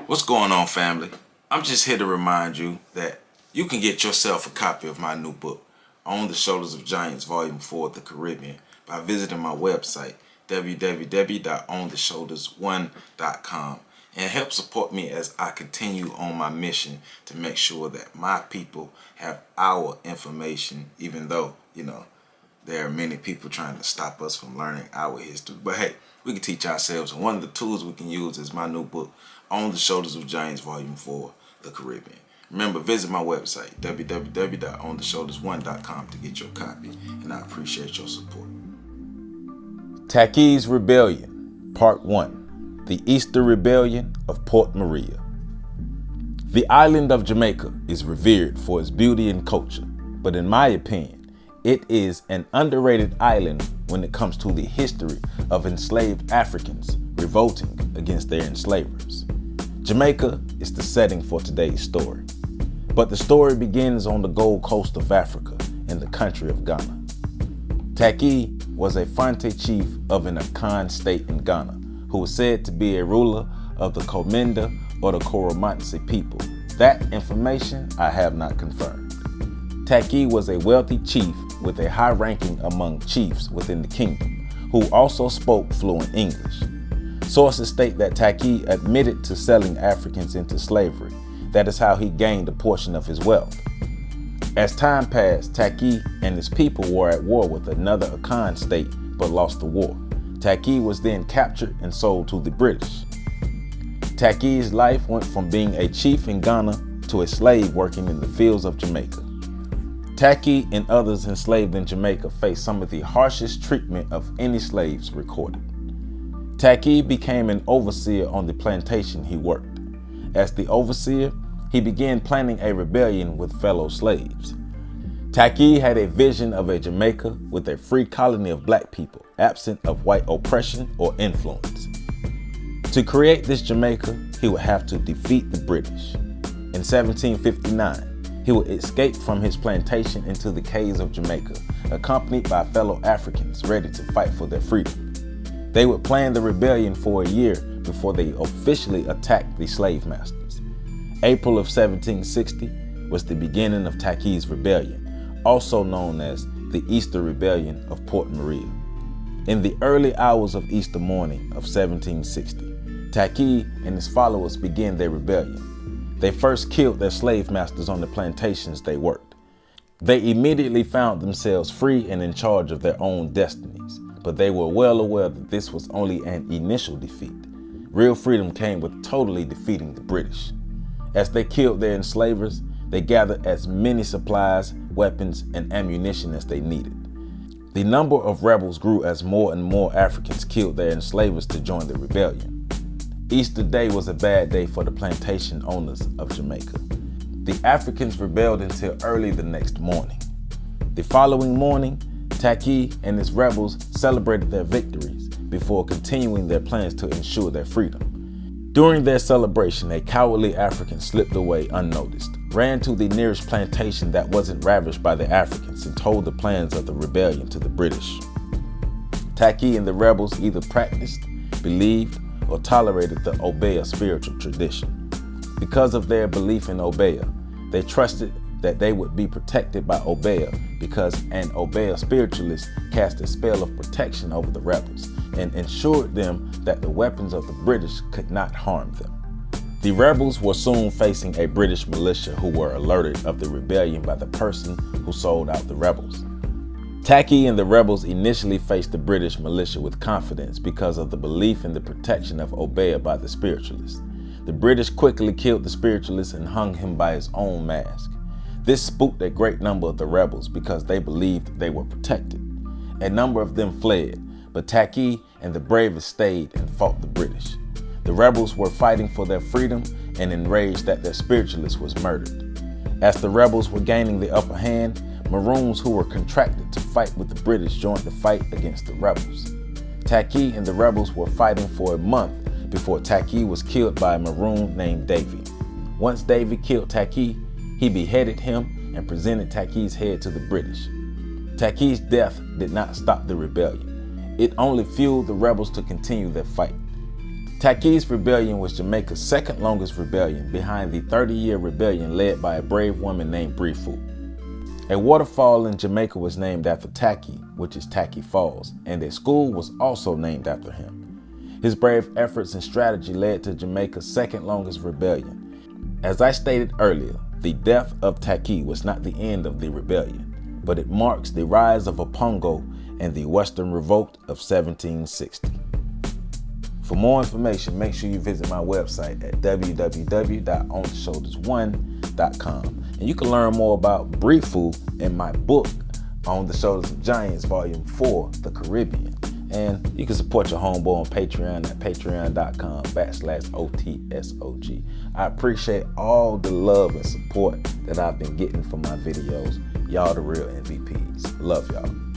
What's going on, family? I'm just here to remind you that you can get yourself a copy of my new book, On the Shoulders of Giants, Volume 4, The Caribbean, by visiting my website, www.ontheshoulders1.com, and help support me as I continue on my mission to make sure that my people have our information, even though, there are many people trying to stop us from learning our history. But hey, we can teach ourselves, and one of the tools we can use is my new book, On the Shoulders of Giants, Volume 4, The Caribbean. Remember, visit my website, www.ontheshoulders1.com, to get your copy, and I appreciate your support. Takyi's Rebellion, Part 1, The Easter Rebellion of Port Maria. The island of Jamaica is revered for its beauty and culture, but in my opinion, it is an underrated island when it comes to the history of enslaved Africans revolting against their enslavers. Jamaica is the setting for today's story, but the story begins on the Gold Coast of Africa in the country of Ghana. Takyi was a Fonte chief of an Akan state in Ghana who was said to be a ruler of the Komenda or the Koromansi people. That information I have not confirmed. Takyi was a wealthy chief with a high ranking among chiefs within the kingdom, who also spoke fluent English. Sources state that Takyi admitted to selling Africans into slavery. That is how he gained a portion of his wealth. As time passed, Takyi and his people were at war with another Akan state but lost the war. Takyi was then captured and sold to the British. Takyi's life went from being a chief in Ghana to a slave working in the fields of Jamaica. Takyi and others enslaved in Jamaica faced some of the harshest treatment of any slaves recorded. Takyi became an overseer on the plantation he worked. As the overseer, he began planning a rebellion with fellow slaves. Takyi had a vision of a Jamaica with a free colony of black people, absent of white oppression or influence. To create this Jamaica, he would have to defeat the British. In 1759, he would escape from his plantation into the caves of Jamaica, accompanied by fellow Africans ready to fight for their freedom. They would plan the rebellion for a year before they officially attacked the slave masters. April of 1760 was the beginning of Takyi's Rebellion, also known as the Easter Rebellion of Port Maria. In the early hours of Easter morning of 1760, Takyi and his followers began their rebellion. They first killed their slave masters on the plantations they worked. They immediately found themselves free and in charge of their own destinies, but they were well aware that this was only an initial defeat. Real freedom came with totally defeating the British. As they killed their enslavers, they gathered as many supplies, weapons, and ammunition as they needed. The number of rebels grew as more and more Africans killed their enslavers to join the rebellion. Easter Day was a bad day for the plantation owners of Jamaica. The Africans rebelled until early the next morning. The following morning, Takyi and his rebels celebrated their victories before continuing their plans to ensure their freedom. During their celebration, a cowardly African slipped away unnoticed, ran to the nearest plantation that wasn't ravaged by the Africans, and told the plans of the rebellion to the British. Takyi and the rebels either practiced, believed, or tolerated the Obeah spiritual tradition. Because of their belief in Obeah, they trusted that they would be protected by Obeah because an Obeah spiritualist cast a spell of protection over the rebels and ensured them that the weapons of the British could not harm them. The rebels were soon facing a British militia who were alerted of the rebellion by the person who sold out the rebels. Takyi and the rebels initially faced the British militia with confidence because of the belief in the protection of Obeah by the spiritualists. The British quickly killed the spiritualist and hung him by his own mask. This spooked a great number of the rebels because they believed they were protected. A number of them fled, but Takyi and the bravest stayed and fought the British. The rebels were fighting for their freedom and enraged that their spiritualist was murdered. As the rebels were gaining the upper hand, Maroons who were contracted to fight with the British joined the fight against the rebels. Takyi and the rebels were fighting for a month before Takyi was killed by a Maroon named Davy. Once Davy killed Takyi, he beheaded him and presented Takyi's head to the British. Takyi's death did not stop the rebellion. It only fueled the rebels to continue their fight. Takyi's rebellion was Jamaica's second longest rebellion, behind the 30-year rebellion led by a brave woman named Brifu. A waterfall in Jamaica was named after Takyi, which is Takyi Falls, and a school was also named after him. His brave efforts and strategy led to Jamaica's second longest rebellion. As I stated earlier, the death of Takyi was not the end of the rebellion, but it marks the rise of Opongo and the Western Revolt of 1760. For more information, make sure you visit my website at www.ontheshoulders1.com. And you can learn more about Brifu in my book, On the Shoulders of Giants, Volume 4, The Caribbean. And you can support your homeboy on Patreon at patreon.com/OTSOG. I appreciate all the love and support that I've been getting from my videos. Y'all the real MVPs. Love y'all.